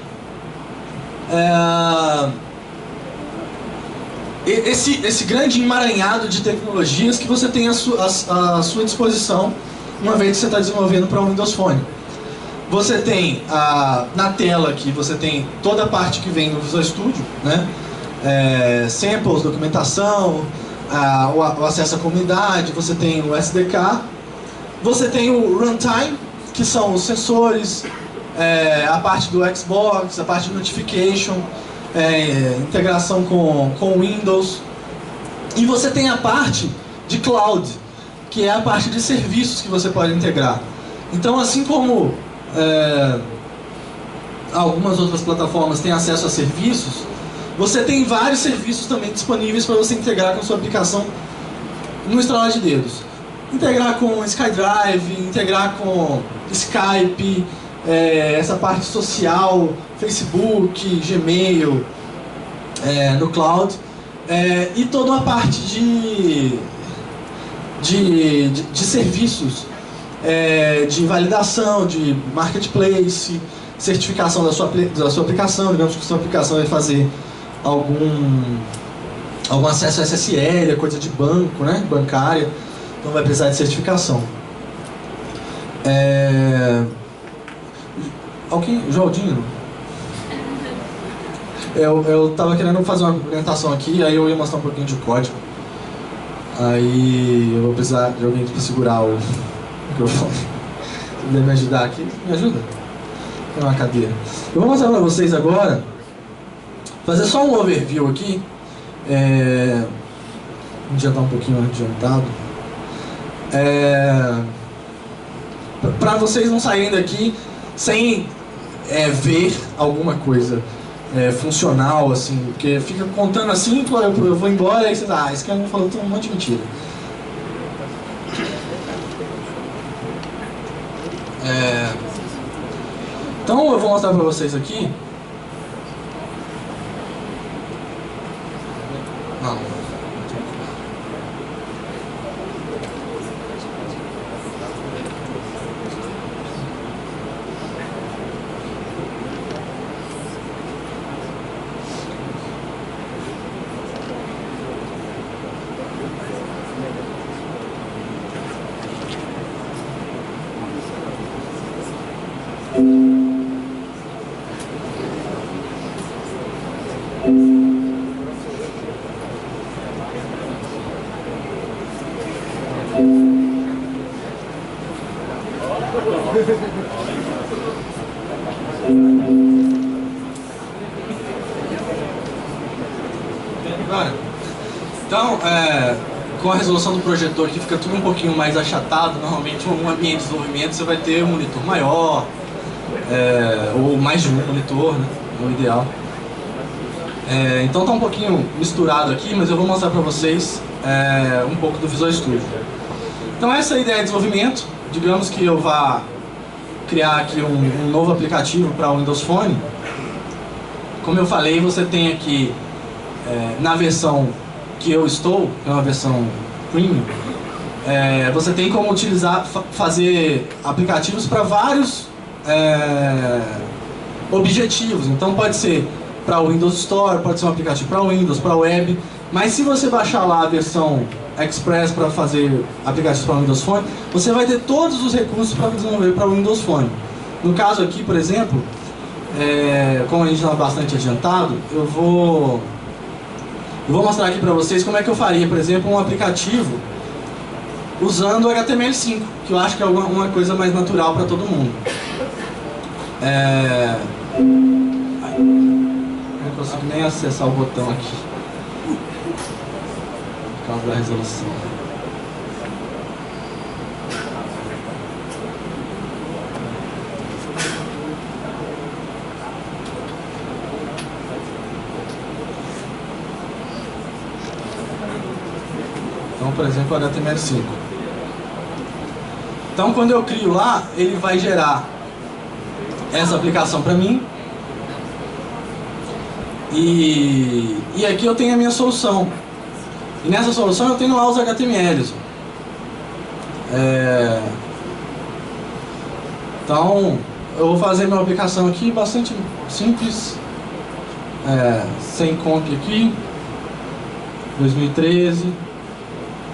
esse grande emaranhado de tecnologias que você tem à sua disposição uma vez que você está desenvolvendo para o Windows Phone. Você tem na tela aqui, você tem toda a parte que vem no Visual Studio, né? Samples, documentação, o acesso à comunidade, você tem o SDK, você tem o Runtime, que são os sensores, a parte do Xbox, a parte de Notification, integração com Windows, e você tem a parte de Cloud, que é a parte de serviços que você pode integrar. Então, assim como algumas outras plataformas têm acesso a serviços, você tem vários serviços também disponíveis para você integrar com sua aplicação no estralar de dedos. Integrar com SkyDrive, integrar com Skype, essa parte social, Facebook, Gmail, no Cloud, e toda a parte de serviços, de validação, de marketplace, certificação da sua aplicação. Digamos que sua aplicação vai fazer algum acesso a SSL, coisa de banco, né, bancária, então vai precisar de certificação. Joaldinho? Eu estava querendo fazer uma apresentação aqui, aí eu ia mostrar um pouquinho de código. Aí eu vou precisar de alguém para segurar o microfone. Se puder me ajudar aqui, me ajuda? Tem uma cadeira. Eu vou mostrar para vocês agora, fazer só um overview aqui. Já está um pouquinho adiantado. Para vocês não saírem daqui sem ver alguma coisa funcional, assim, porque fica contando assim, eu vou embora, aí vocês, esse cara não falou um monte de mentira. Então eu vou mostrar para vocês aqui. Não. Então, com a resolução do projetor aqui fica tudo um pouquinho mais achatado. Normalmente, um ambiente de desenvolvimento você vai ter um monitor maior, ou mais de um monitor, né, no ideal. Então tá um pouquinho misturado aqui, mas eu vou mostrar para vocês um pouco do Visual Studio. Então essa é a ideia de desenvolvimento. Digamos que eu vá criar aqui um novo aplicativo para o Windows Phone. Como eu falei, você tem aqui na versão que eu estou, que é uma versão premium, você tem como fazer aplicativos para vários objetivos. Então pode ser para o Windows Store, pode ser um aplicativo para Windows, para web, mas se você baixar lá a versão Express para fazer aplicativos para o Windows Phone, você vai ter todos os recursos para desenvolver para o Windows Phone. No caso aqui, por exemplo, como a gente está bastante adiantado, eu vou mostrar aqui para vocês como é que eu faria, por exemplo, um aplicativo usando HTML5, que eu acho que é uma coisa mais natural para todo mundo. Não consigo nem acessar o botão aqui, por causa da resolução. Então, por exemplo, o HTML5. Então, quando eu crio lá, ele vai gerar essa aplicação para mim. E aqui eu tenho a minha solução. E nessa solução eu tenho lá os HTMLs. Então, eu vou fazer minha aplicação aqui bastante simples. Sem comp aqui. 2013.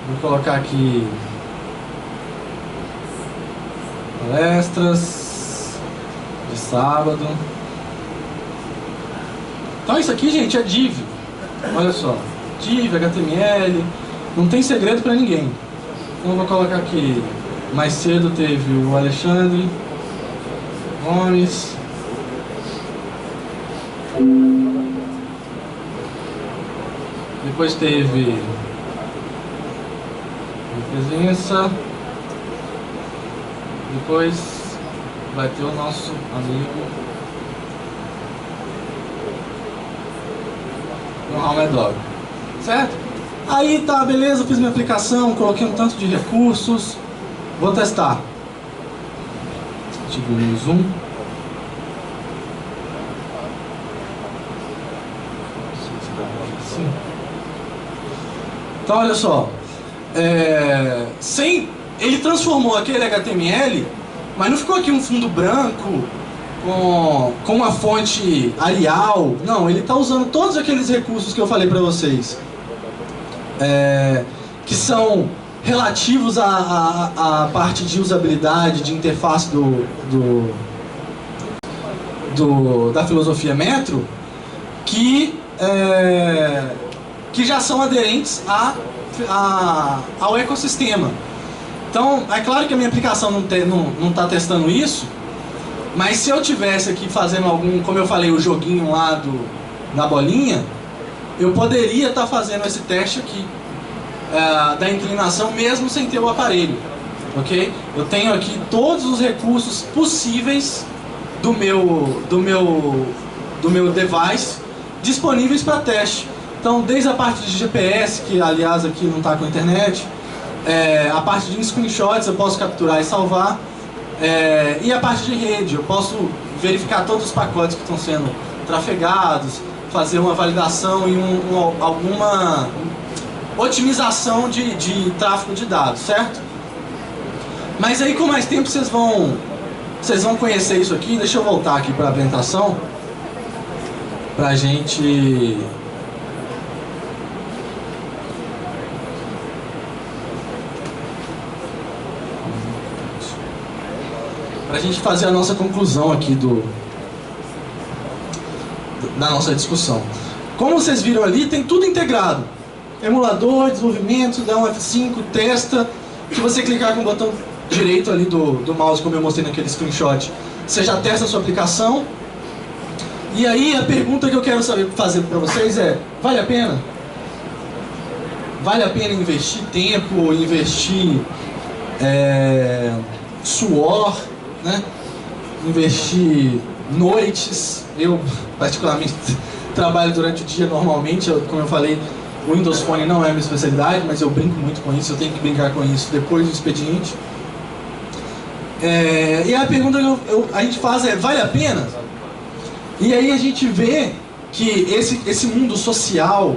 Vou colocar aqui palestras. sábado. Então isso aqui, gente, é div. Olha só, div, HTML, não tem segredo para ninguém. Então eu vou colocar aqui, mais cedo teve o Alexandre Gomes. Depois teve presença. Depois vai ter o nosso amigo Mohamed Dog, certo? Aí tá, beleza, fiz minha aplicação, coloquei um tanto de recursos. Vou testar. Diminui o zoom. Então olha só, ele transformou aquele HTML, mas não ficou aqui um fundo branco com uma fonte Arial. Não, ele está usando todos aqueles recursos que eu falei para vocês, que são relativos à parte de usabilidade, de interface da filosofia Metro, que já são aderentes ao ecossistema. Então, é claro que a minha aplicação não está testando isso, mas se eu tivesse aqui fazendo algum, como eu falei, o joguinho lá da bolinha, eu poderia estar fazendo esse teste aqui, da inclinação, mesmo sem ter o aparelho, ok? Eu tenho aqui todos os recursos possíveis do meu device disponíveis para teste. Então, desde a parte de GPS, que aliás aqui não está com a internet, a parte de screenshots eu posso capturar e salvar, e a parte de rede, eu posso verificar todos os pacotes que estão sendo trafegados, fazer uma validação e alguma otimização de tráfego de dados, certo? Mas aí com mais tempo vocês vão conhecer isso aqui. Deixa eu voltar aqui para a apresentação, para a gente... fazer a nossa conclusão aqui da nossa discussão. Como vocês viram ali, tem tudo integrado. Emulador, desenvolvimento, dá um F5, testa. Se você clicar com o botão direito ali do mouse, como eu mostrei naquele screenshot, você já testa a sua aplicação. E aí a pergunta que eu quero fazer para vocês é: vale a pena? Vale a pena investir tempo, investir suor, né? Investir noites? Eu particularmente trabalho durante o dia normalmente, como eu falei, o Windows Phone não é a minha especialidade, mas eu brinco muito com isso, eu tenho que brincar com isso depois do expediente. E a pergunta que a gente faz é: vale a pena? E aí a gente vê que esse mundo social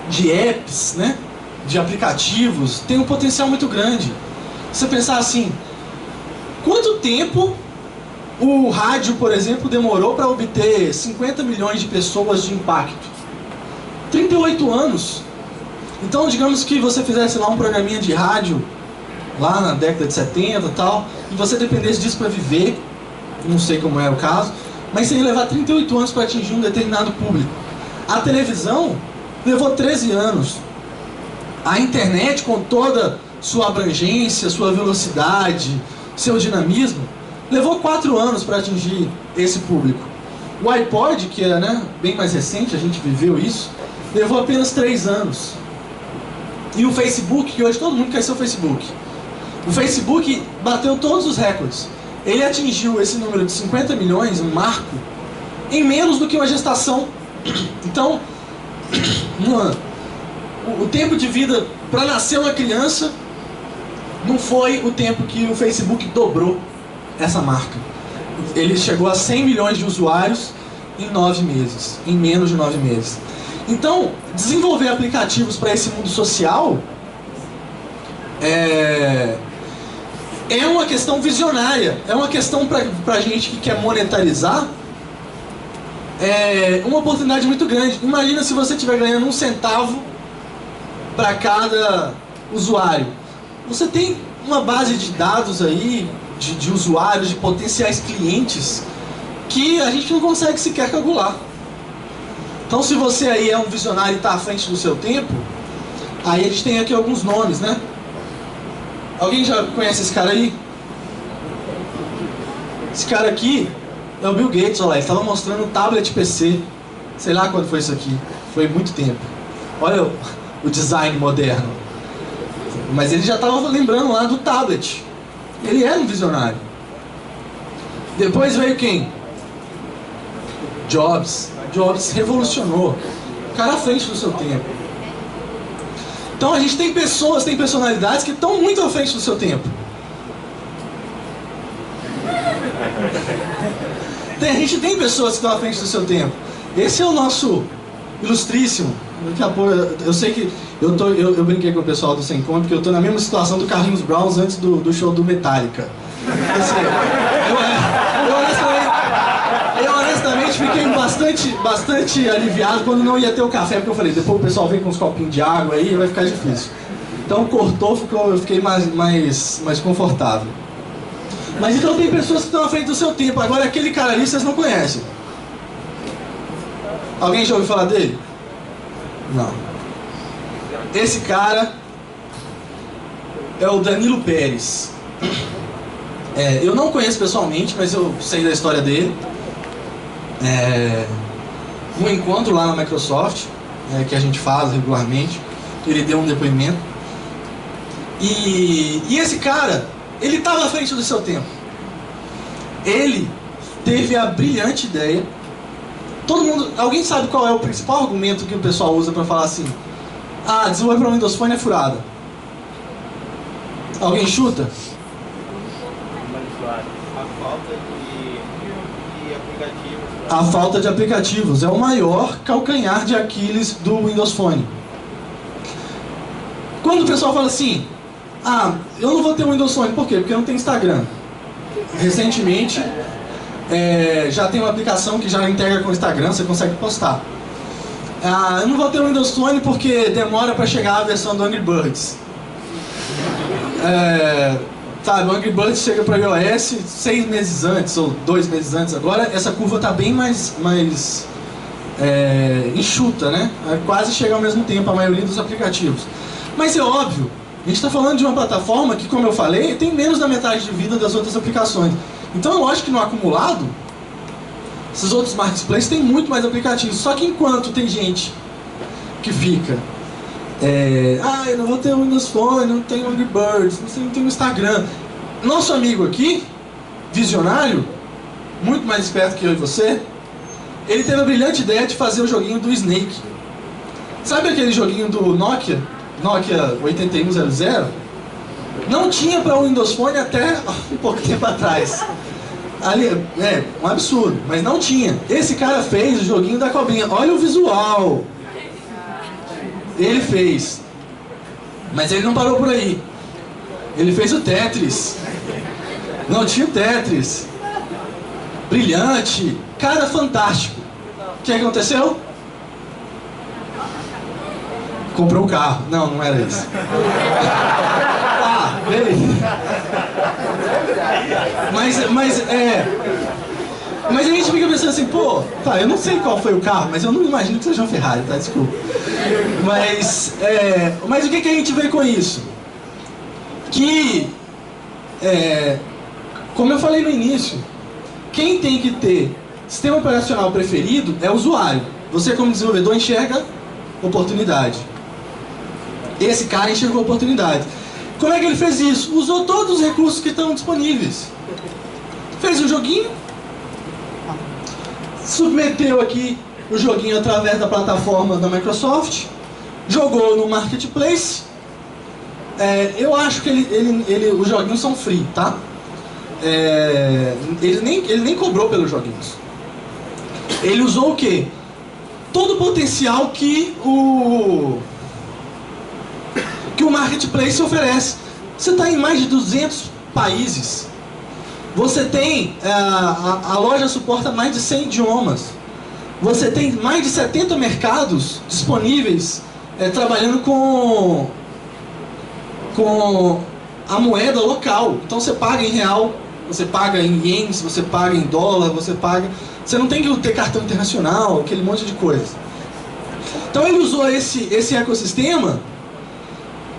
de apps, né, de aplicativos, tem um potencial muito grande. Você pensar assim, quanto tempo o rádio, por exemplo, demorou para obter 50 milhões de pessoas de impacto? 38 anos. Então, digamos que você fizesse lá um programinha de rádio, lá na década de 70 e tal, e você dependesse disso para viver, não sei como é o caso, mas você ia levar 38 anos para atingir um determinado público. A televisão levou 13 anos. A internet, com toda sua abrangência, sua velocidade, seu dinamismo, levou 4 anos para atingir esse público. O iPod, que é, né, bem mais recente, a gente viveu isso, levou apenas 3 anos. E o Facebook, que hoje todo mundo quer ser o Facebook. O Facebook bateu todos os recordes. Ele atingiu esse número de 50 milhões, um marco, em menos do que uma gestação. Então, o tempo de vida para nascer uma criança não foi o tempo que o Facebook dobrou essa marca. Ele chegou a 100 milhões de usuários em 9 meses, em menos de 9 meses. Então, desenvolver aplicativos para esse mundo social é uma questão visionária, é uma questão para a gente que quer monetarizar, uma oportunidade muito grande. Imagina se você estiver ganhando 1 centavo para cada usuário. Você tem uma base de dados aí, de usuários, de potenciais clientes, que a gente não consegue sequer calcular. Então, se você aí é um visionário e está à frente do seu tempo, aí a gente tem aqui alguns nomes, né? Alguém já conhece esse cara aí? Esse cara aqui é o Bill Gates, olha lá, ele estava mostrando um tablet PC. Sei lá quando foi isso aqui, foi muito tempo. Olha o design moderno. Mas ele já estava lembrando lá do tablet. Ele era um visionário. Depois veio quem? Jobs. Jobs revolucionou. O cara à frente do seu tempo. Então a gente tem pessoas, tem personalidades que estão muito à frente do seu tempo. A gente tem pessoas que estão à frente do seu tempo. Esse é o nosso ilustríssimo. Daqui a pouco, eu sei que eu brinquei com o pessoal do Sem Conto, porque eu estou na mesma situação do Carlinhos Brown antes do show do Metallica. Assim, eu honestamente fiquei bastante aliviado quando não ia ter o café, porque eu falei, depois o pessoal vem com uns copinhos de água aí, vai ficar difícil. Então cortou, eu fiquei mais confortável. Mas então tem pessoas que estão à frente do seu tempo. Agora aquele cara ali vocês não conhecem. Alguém já ouviu falar dele? Não. Esse cara é o Danilo Pérez. Eu não conheço pessoalmente, mas eu sei da história dele. Um encontro lá na Microsoft, que a gente faz regularmente, ele deu um depoimento. E esse cara, ele estava à frente do seu tempo. Ele teve a brilhante ideia. Alguém sabe qual é o principal argumento que o pessoal usa para falar assim: ah, desenvolver para o Windows Phone é furada? Alguém chuta? A falta de aplicativos é o maior calcanhar de Aquiles do Windows Phone. Quando o pessoal fala assim: ah, eu não vou ter um Windows Phone, por quê? Porque não tem Instagram. Recentemente, já tem uma aplicação que já integra com o Instagram, você consegue postar. Ah, eu não vou ter um Windows Phone porque demora para chegar a versão do Angry Birds. Sabe, o Angry Birds chega para o iOS 6 meses antes, ou 2 meses antes. Agora essa curva está bem mais enxuta, né? Quase chega ao mesmo tempo a maioria dos aplicativos. Mas é óbvio, a gente está falando de uma plataforma que, como eu falei, tem menos da metade de vida das outras aplicações. Então eu acho que no acumulado, esses outros marketplaces têm muito mais aplicativos. Só que enquanto tem gente que fica eu não vou ter o Windows Phone, não tenho Angry Birds, não tenho Instagram. Nosso amigo aqui, visionário, muito mais esperto que eu e você, ele teve a brilhante ideia de fazer o joguinho do Snake. Sabe aquele joguinho do Nokia 8100? Não tinha para o Windows Phone até um pouco tempo atrás. Ali, um absurdo, mas não tinha. Esse cara fez o joguinho da cobrinha. Olha o visual. Ele fez. Mas ele não parou por aí. Ele fez o Tetris. Não tinha o Tetris. Brilhante. Cara, fantástico. O que aconteceu? Comprou um carro. Não era isso. Beleza. Mas a gente fica pensando assim, pô, tá, eu não sei qual foi o carro, mas eu não imagino que seja uma Ferrari, tá? Desculpa. Mas o que a gente vê com isso? Que, como eu falei no início, quem tem que ter sistema operacional preferido é o usuário. Você, como desenvolvedor, enxerga oportunidade. Esse cara enxergou oportunidade. Como é que ele fez isso? Usou todos os recursos que estão disponíveis. Fez um joguinho, submeteu aqui o joguinho através da plataforma da Microsoft, jogou no Marketplace. Eu acho que os joguinhos são free, tá? Ele nem cobrou pelos joguinhos. Ele usou o quê? Todo o potencial que o Marketplace oferece. Você está em mais de 200 países. Você tem, a loja suporta mais de 100 idiomas. Você tem mais de 70 mercados disponíveis trabalhando com a moeda local. Então você paga em real, você paga em ienes, você paga em dólar, você não tem que ter cartão internacional, aquele monte de coisa. Então ele usou esse ecossistema,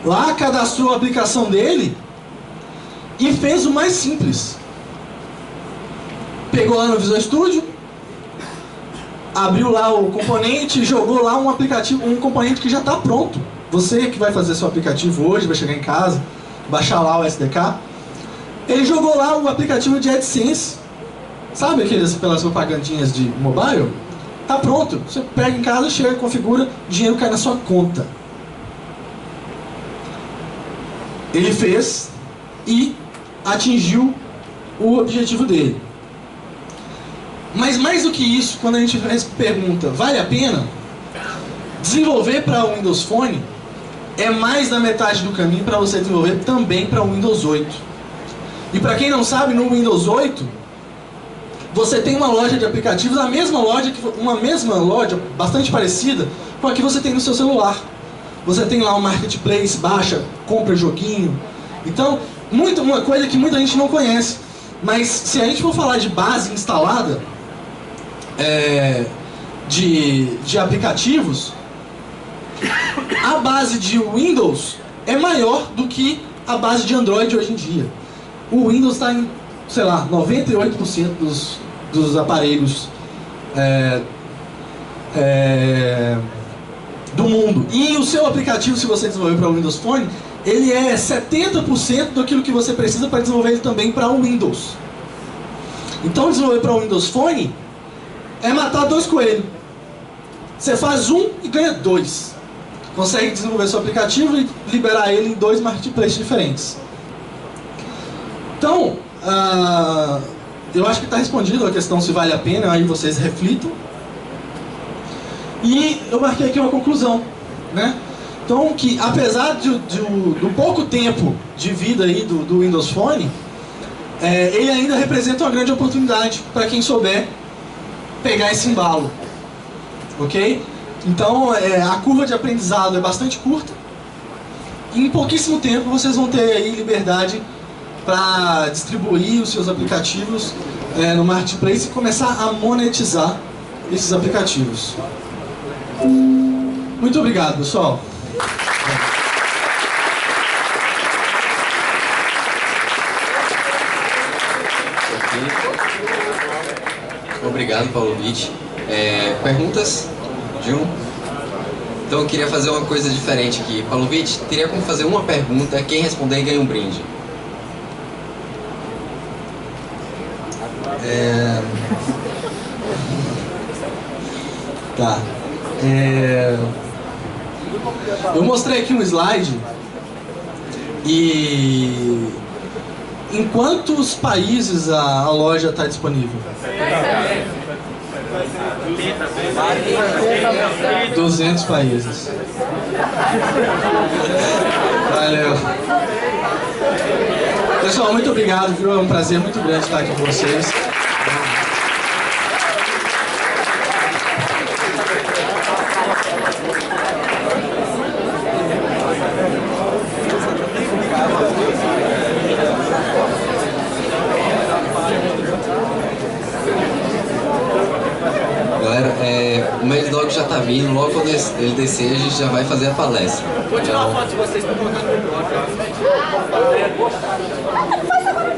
lá cadastrou a aplicação dele e fez o mais simples. Pegou lá no Visual Studio, abriu lá o componente, jogou lá um aplicativo, um componente que já está pronto. Você que vai fazer seu aplicativo hoje, vai chegar em casa, baixar lá o SDK. Ele jogou lá o aplicativo de AdSense. Sabe aquelas propagandinhas de mobile? Tá pronto. Você pega em casa, chega, configura, o dinheiro cai na sua conta. Ele fez e atingiu o objetivo dele. Mas mais do que isso, quando a gente pergunta, vale a pena? Desenvolver para o Windows Phone é mais da metade do caminho para você desenvolver também para o Windows 8. E para quem não sabe, no Windows 8, você tem uma loja de aplicativos, uma mesma loja bastante parecida com a que você tem no seu celular. Você tem lá um marketplace, baixa, compra joguinho. Então, uma coisa que muita gente não conhece. Mas se a gente for falar de base instalada, de aplicativos, a base de Windows é maior do que a base de Android hoje em dia. O Windows está em, sei lá, 98% dos aparelhos do mundo. E o seu aplicativo, se você desenvolver para o Windows Phone, ele é 70% daquilo que você precisa para desenvolver ele também para o Windows. Então desenvolver para o Windows Phone é matar dois coelhos. Você faz um e ganha dois. Consegue desenvolver seu aplicativo e liberar ele em 2 marketplaces diferentes. Então, eu acho que está respondido a questão se vale a pena, aí vocês reflitam. E eu marquei aqui uma conclusão, né? Então, que apesar do pouco tempo de vida aí do Windows Phone, ele ainda representa uma grande oportunidade para quem souber pegar esse embalo, ok? Então, a curva de aprendizado é bastante curta e em pouquíssimo tempo vocês vão ter aí liberdade para distribuir os seus aplicativos no Marketplace e começar a monetizar esses aplicativos. Muito obrigado, pessoal. Obrigado, Paulovitch. Perguntas? Gil? Então eu queria fazer uma coisa diferente aqui. Paulovitch, teria como fazer uma pergunta, quem responder ganha um brinde. Tá. Eu mostrei aqui um slide e em quantos países a loja está disponível? 200 países. Valeu. Pessoal, muito obrigado, viu? É um prazer muito grande estar aqui com vocês. Galera, o Mad já tá vindo, logo quando ele descer a gente já vai fazer a palestra. Vou tirar uma foto de vocês pra colocar no blog. Faz agora.